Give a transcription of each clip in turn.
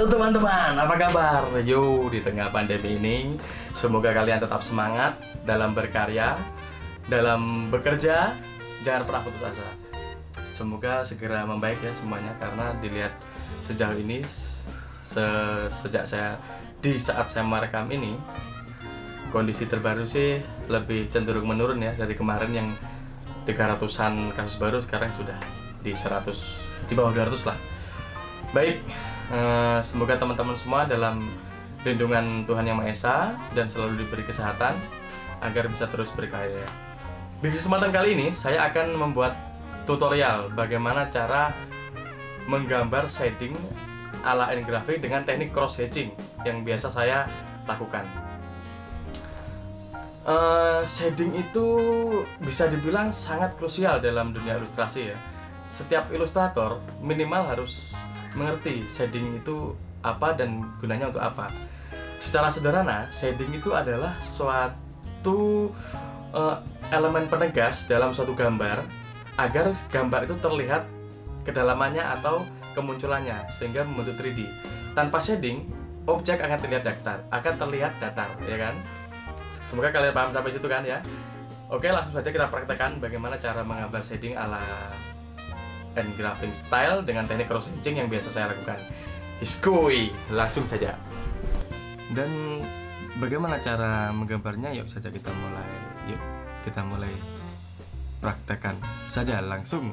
Halo teman-teman, apa kabar? Yo, di tengah pandemi ini, semoga kalian tetap semangat dalam berkarya, dalam bekerja, jangan pernah putus asa. Semoga segera membaik ya semuanya, karena dilihat sejauh ini, sejak di saat saya merekam ini, kondisi terbaru sih lebih cenderung menurun ya, dari kemarin yang 300-an kasus baru, sekarang sudah di 100, di bawah 200 lah. Baik, semoga teman-teman semua dalam lindungan Tuhan Yang Maha Esa dan selalu diberi kesehatan agar bisa terus berkarya. Di kesempatan kali ini saya akan membuat tutorial bagaimana cara menggambar shading ala N-Graphic dengan teknik cross hatching yang biasa saya lakukan. Shading itu bisa dibilang sangat krusial dalam dunia ilustrasi ya. Setiap ilustrator minimal harus mengerti shading itu apa dan gunanya untuk apa. Secara sederhana, shading itu adalah suatu elemen penegas dalam suatu gambar agar gambar itu terlihat kedalamannya atau kemunculannya sehingga membentuk 3D. Tanpa shading, objek akan terlihat datar, ya kan? Semoga kalian paham sampai situ kan ya. Oke, langsung saja kita praktekkan bagaimana cara menggambar shading ala N-Graphic style dengan teknik cross hatching yang biasa saya lakukan. Hiskui, langsung saja. Dan bagaimana cara menggambarnya? Yuk kita mulai praktekkan saja langsung.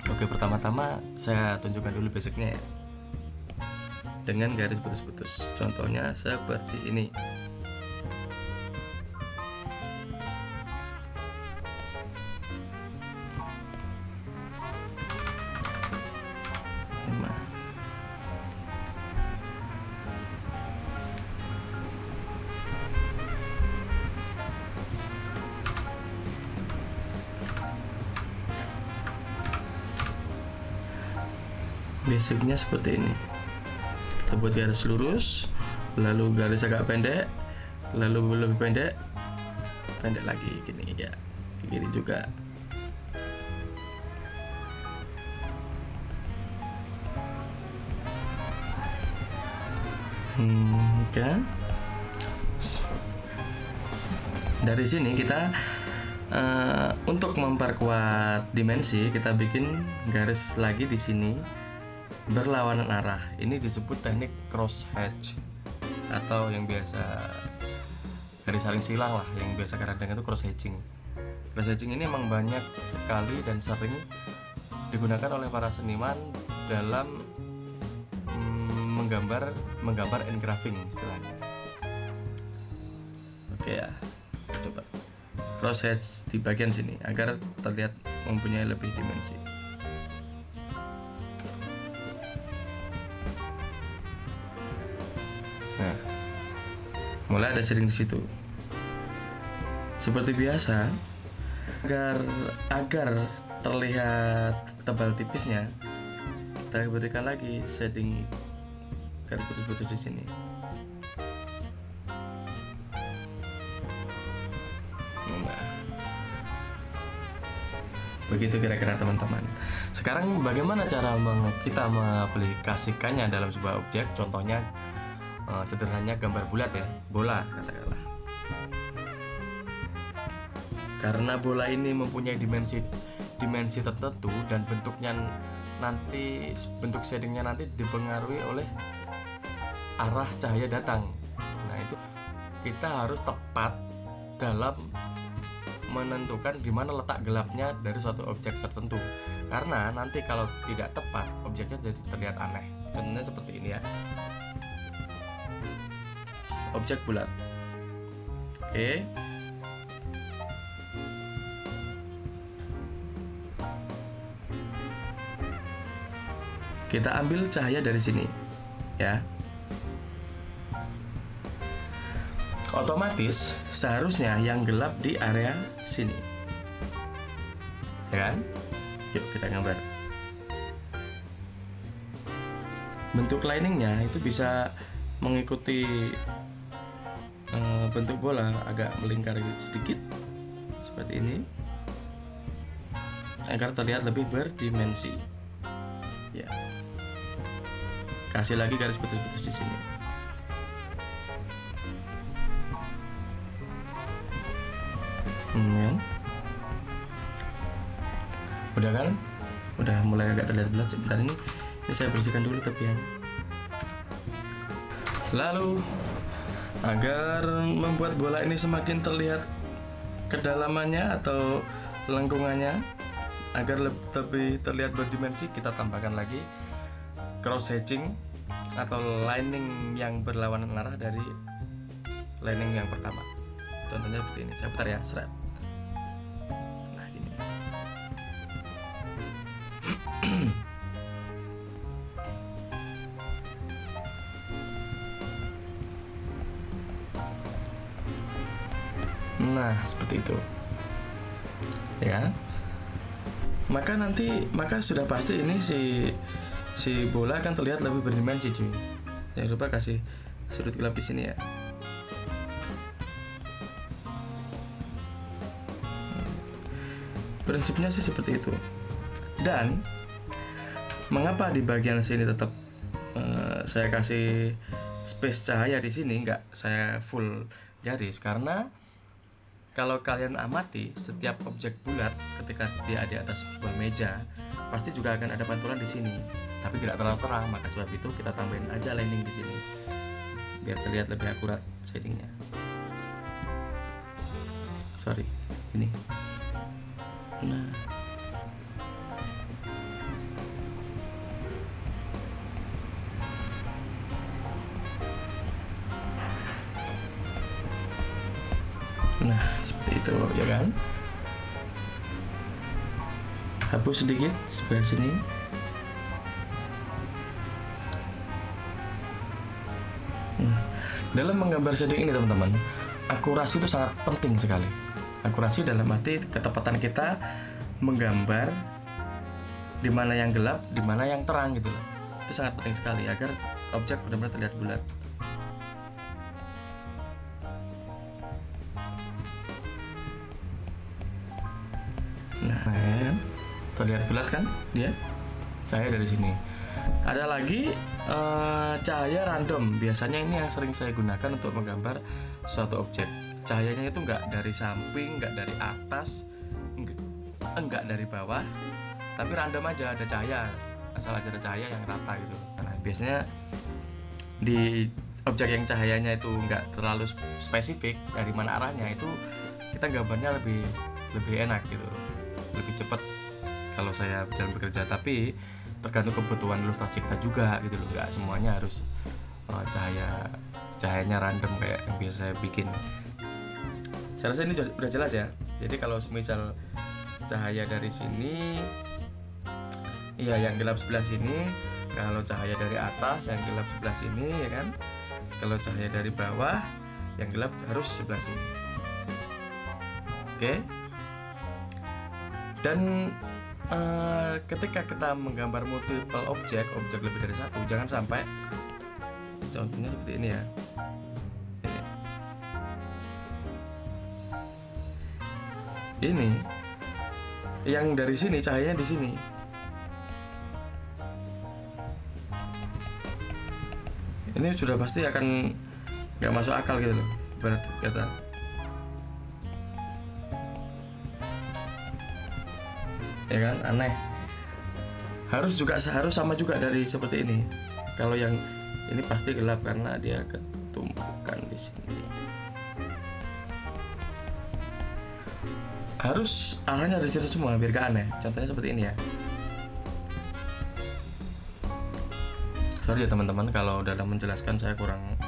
Oke, pertama-tama saya tunjukkan dulu basicnya ya, dengan garis putus-putus. Contohnya seperti ini. Basicnya seperti ini. Kita buat garis lurus, lalu garis agak pendek, lalu lebih pendek lagi gini ya, gini juga. Oke. Dari sini kita untuk memperkuat dimensi, kita bikin garis lagi di sini berlawanan arah. Ini disebut teknik cross hatch atau yang biasa garis saling silang lah, yang biasa kadang-kadang itu cross hatching. Cross hatching ini memang banyak sekali dan sering digunakan oleh para seniman dalam menggambar N-Graphic istilahnya. Oke ya, coba cross hatch di bagian sini agar terlihat mempunyai lebih dimensi. Nah, mulai ada shading di situ. Seperti biasa, agar terlihat tebal tipisnya, kita berikan lagi shading garis putus-putus di sini. Nah, begitu kira-kira teman-teman. Sekarang bagaimana cara kita mengaplikasikannya dalam sebuah objek? Contohnya sederhananya gambar bulat ya, bola katakanlah. Karena bola ini mempunyai dimensi tertentu dan bentuk shadingnya nanti dipengaruhi oleh arah cahaya datang. Nah, itu kita harus tepat dalam menentukan di mana letak gelapnya dari suatu objek tertentu. Karena nanti kalau tidak tepat, objeknya jadi terlihat aneh. Contohnya seperti ini ya. Objek bulat. Oke. Kita ambil cahaya dari sini ya. Otomatis seharusnya yang gelap di area sini, ya kan? Yuk kita gambar. Bentuk liningnya itu bisa mengikuti bentuk bola, agak melingkar sedikit seperti ini agar terlihat lebih berdimensi ya. kasih lagi garis putus-putus di sini. Kan? Udah kan? Udah mulai agak terlihat bulat. Sebentar ini saya bersihkan dulu tepiannya. Lalu agar membuat bola ini semakin terlihat kedalamannya atau lengkungannya, agar lebih terlihat berdimensi, kita tambahkan lagi cross hatching atau lining yang berlawanan arah dari lining yang pertama. Contohnya seperti ini. Saya putar ya, seret. Nah, gini. Nah, seperti itu. Ya. Maka sudah pasti ini si bola akan terlihat lebih berdimensi, cuy. Jangan lupa kasih sudut gelap di sini ya. Prinsipnya sih seperti itu. Dan mengapa di bagian sini tetap saya kasih space cahaya di sini, nggak saya full garis? Karena kalau kalian amati setiap objek bulat ketika dia di atas sebuah meja, pasti juga akan ada pantulan di sini, tapi tidak terlalu terang. Maka sebab itu kita tambahin aja lining di sini biar terlihat lebih akurat shadingnya. Sorry, ini. Nah, seperti itu ya kan. Hapus sedikit sebelah sini. Dalam menggambar shading ini teman-teman, akurasi itu sangat penting sekali. Akurasi dalam arti ketepatan kita menggambar di mana yang gelap, di mana yang terang gitu loh. Itu sangat penting sekali agar objek benar-benar terlihat bulat. Nah, ya, terlihat bulat kan dia? Cahaya dari sini. Ada lagi cahaya random. Biasanya ini yang sering saya gunakan untuk menggambar suatu objek. Cahayanya itu nggak dari samping, nggak dari atas, enggak dari bawah, tapi random aja ada cahaya, asal aja ada cahaya yang rata gitu. Nah, biasanya di objek yang cahayanya itu nggak terlalu spesifik dari mana arahnya, itu kita gambarnya lebih enak gitu, lebih cepat kalau saya dalam bekerja. Tapi tergantung kebutuhan ilustrasi kita juga gitu loh, nggak semuanya harus cahayanya random kayak yang biasa saya bikin. Saya rasa ini udah jelas ya. Jadi kalau misal cahaya dari sini, iya yang gelap sebelah sini. Kalau cahaya dari atas, yang gelap sebelah sini, ya kan. Kalau cahaya dari bawah, yang gelap harus sebelah sini. Oke. Dan ketika kita menggambar multiple objek lebih dari satu, jangan sampai, contohnya seperti ini ya. Ini yang dari sini cahayanya di sini. Ini sudah pasti akan nggak masuk akal gitu loh, ibarat kata. Ya kan, aneh. Harus sama juga dari seperti ini. Kalau yang ini pasti gelap karena dia ketumpukan di sini. Harus arahnya dari situ semua biar gak aneh. Contohnya seperti ini ya. Sorry ya teman-teman kalau dalam menjelaskan saya kurang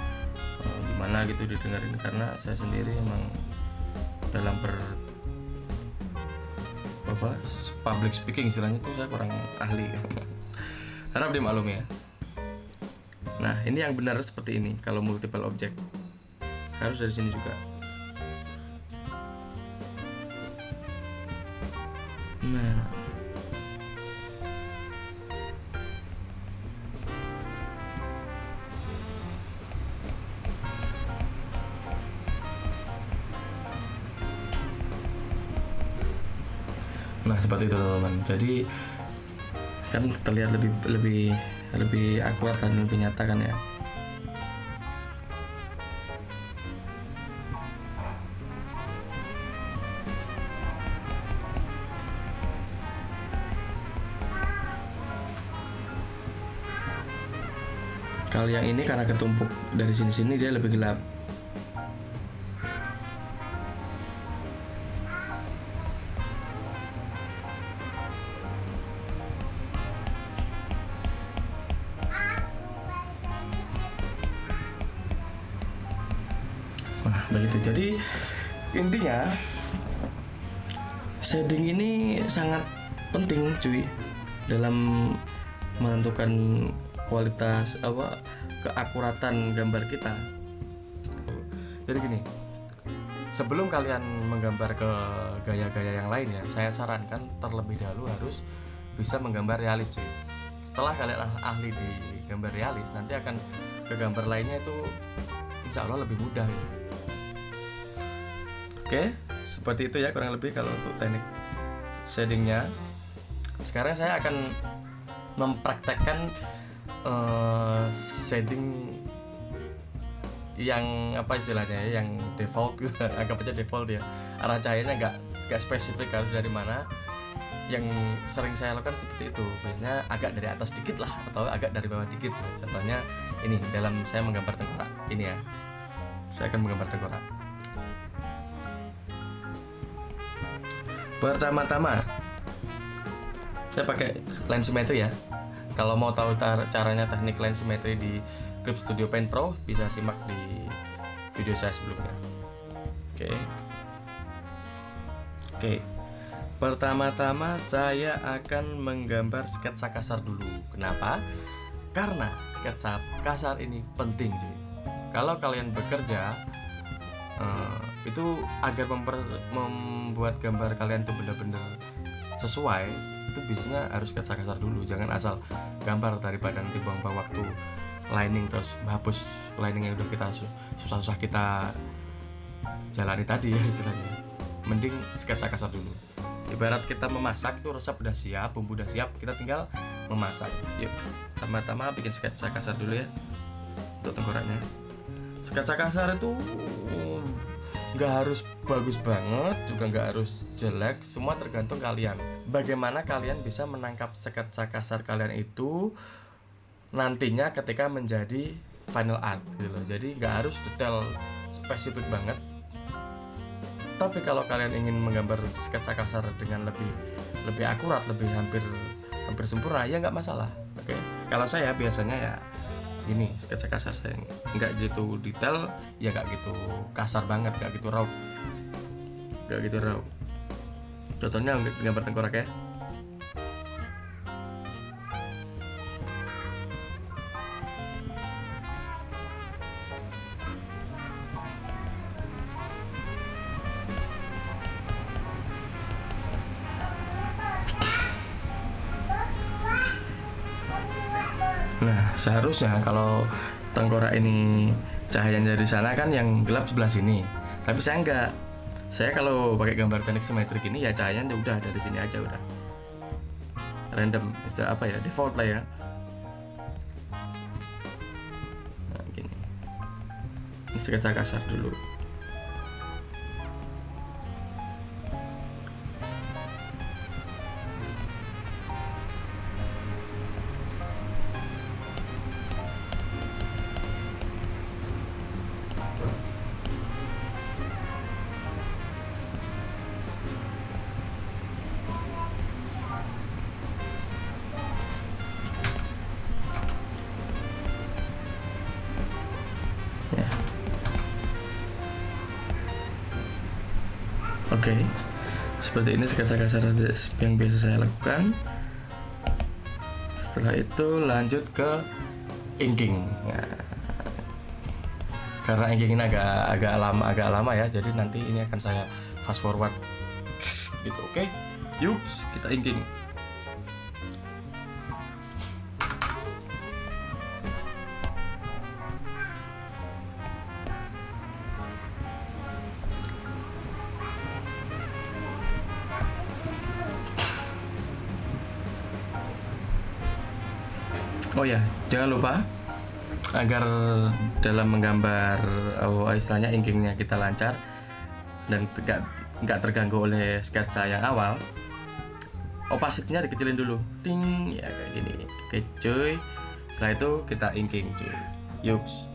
gimana gitu didengarin, karena saya sendiri emang dalam public speaking istilahnya itu saya kurang ahli. Harap dimaklumi ya. Nah, ini yang benar seperti ini. Kalau multiple object harus dari sini juga. Nah seperti itu teman-teman. Jadi kan terlihat lebih lebih akurat dan lebih nyata kan ya. Kalau yang ini karena ketumpuk dari sini-sini dia lebih gelap. Nah, begitu. Jadi intinya shading ini sangat penting cuy dalam menentukan kualitas keakuratan gambar kita. Jadi gini, sebelum kalian menggambar ke gaya-gaya yang lain ya, saya sarankan terlebih dahulu harus bisa menggambar realis cuy. Setelah kalian ahli di gambar realis, nanti akan ke gambar lainnya itu insya Allah lebih mudah ya. Oke, seperti itu ya kurang lebih kalau untuk teknik shadingnya. Sekarang saya akan mempraktekkan shading yang apa istilahnya ya, yang default gitu. Anggap aja default ya, arah cahayanya nggak spesifik harus dari mana. Yang sering saya lakukan seperti itu, biasanya agak dari atas dikit lah atau agak dari bawah dikit. Contohnya ini dalam saya menggambar tengkorak ini ya, saya akan menggambar tengkorak. Pertama-tama saya pakai lens symmetry ya. Kalau mau tahu caranya teknik lens symmetry di Clip Studio Paint Pro, bisa simak di video saya sebelumnya. Oke. Pertama-tama saya akan menggambar sketsa kasar dulu. Kenapa? Karena sketsa kasar ini penting cuy. Kalau kalian bekerja itu agar membuat gambar kalian tuh benar-benar sesuai, itu biasanya harus sketsa kasar dulu. Jangan asal gambar daripada nanti buang-buang waktu lining terus hapus lining yang udah kita susah-susah kita jalani tadi ya istilahnya. Mending sketsa kasar dulu. Ibarat kita memasak, itu resep udah siap, bumbu udah siap, kita tinggal memasak. Yuk, pertama-tama bikin sketsa kasar dulu ya untuk tengkoraknya. Sketsa kasar itu nggak harus bagus banget, juga nggak harus jelek, semua tergantung kalian. Bagaimana kalian bisa menangkap sketsa kasar kalian itu nantinya ketika menjadi final art gitu loh. Jadi nggak harus detail spesifik banget. Tapi kalau kalian ingin menggambar sketsa kasar dengan lebih akurat, lebih hampir sempurna, ya nggak masalah. Oke. Kalau saya biasanya ya ini sketsa kasar saya nggak gitu detail, ya nggak gitu kasar banget, nggak gitu raw. Contohnya gambar tengkorak ya. Nah, seharusnya kalau tengkorak ini cahayanya dari sana kan yang gelap sebelah sini. Tapi saya enggak. Saya kalau pakai gambar teknik simetrik ini ya cahayanya udah dari sini aja udah. Random, istilah apa ya? Default lah ya. Nah, gini. Ini sketsa kasar dulu. Oke, seperti ini sketsa kasar yang biasa saya lakukan. Setelah itu lanjut ke inking. Ya. Karena inking ini agak lama ya, jadi nanti ini akan saya fast forward gitu. Oke, yuk kita inking. Oh ya, jangan lupa agar dalam menggambar istilahnya inkingnya kita lancar dan nggak terganggu oleh sketsa yang awal, opacity-nya dikecilin dulu, ting ya kayak gini. Oke cuy, setelah itu kita inking cuy. Yuks.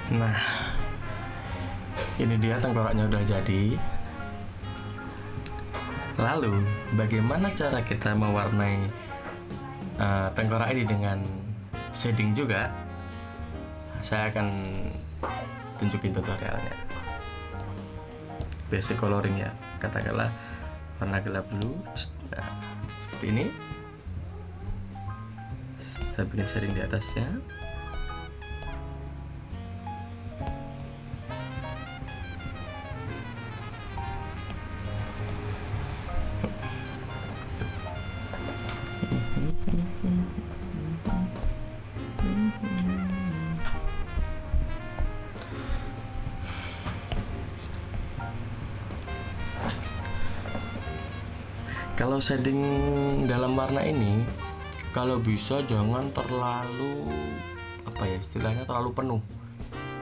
Nah, ini dia tengkoraknya udah jadi. Lalu, bagaimana cara kita mewarnai tengkorak ini dengan shading juga? Saya akan tunjukin tutorialnya. Basic coloring ya, katakanlah warna gelap dulu. Nah, seperti ini. Kita bikin shading di atasnya. Kalau shading dalam warna ini, kalau bisa jangan terlalu apa ya istilahnya, terlalu penuh.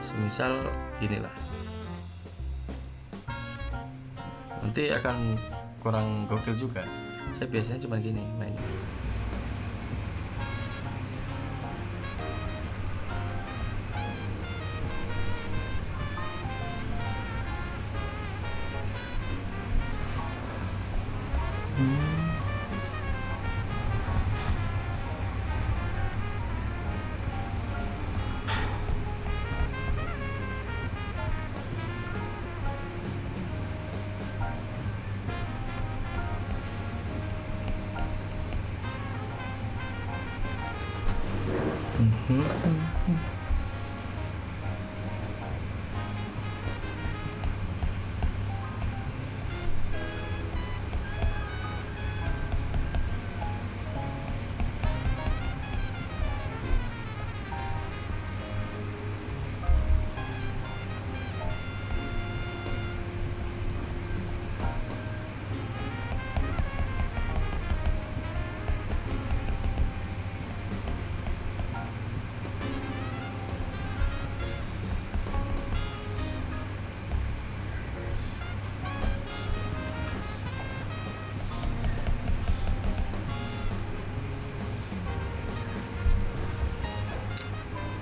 Semisal ginilah, nanti akan kurang gokil juga. Saya biasanya cuma gini mainnya.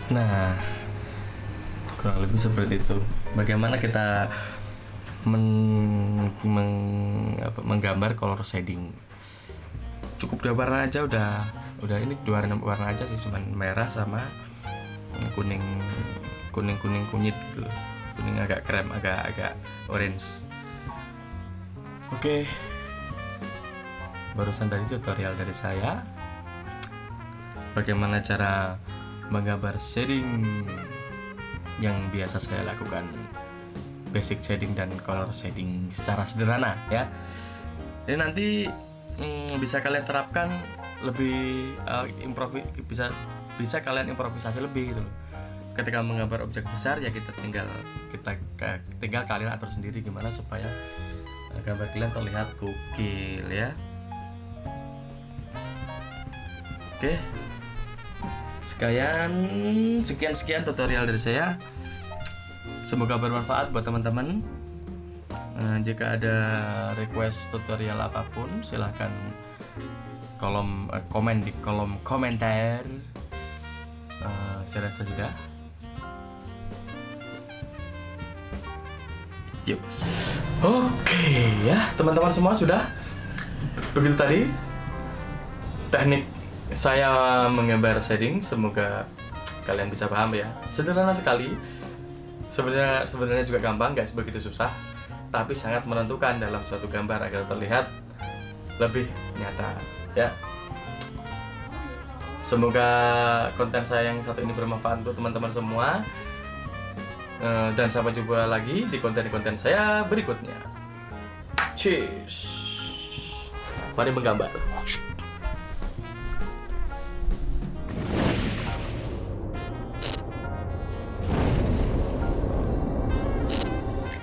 Nah, kurang lebih seperti itu. Bagaimana kita menggambar color shading? Cukup 2 warna aja udah ini 2 warna aja sih, cuman merah sama kuning kunyit gitu. Kuning agak krem, agak orange. Oke. Barusan dari tutorial dari saya bagaimana cara menggambar shading yang biasa saya lakukan, basic shading dan color shading secara sederhana ya. Ini nanti bisa kalian terapkan lebih bisa kalian improvisasi lebih gitu loh. Ketika menggambar objek besar ya kita tinggal kalian atur sendiri gimana supaya gambar kalian terlihat gokil ya. Oke. Sekian tutorial dari saya. Semoga bermanfaat buat teman-teman. Jika ada request tutorial apapun silahkan komen di kolom komentar. Saya rasa sudah. Yuk. Oke ya teman-teman semua, sudah begitu tadi teknik saya menggambar shading. Semoga kalian bisa paham ya. Sederhana sekali. Sebenarnya juga gampang, nggak begitu susah, tapi sangat menentukan dalam suatu gambar agar terlihat lebih nyata ya. Semoga konten saya yang satu ini bermanfaat untuk teman-teman semua. Dan sampai jumpa lagi di konten-konten saya berikutnya. Cheers. Mari menggambar.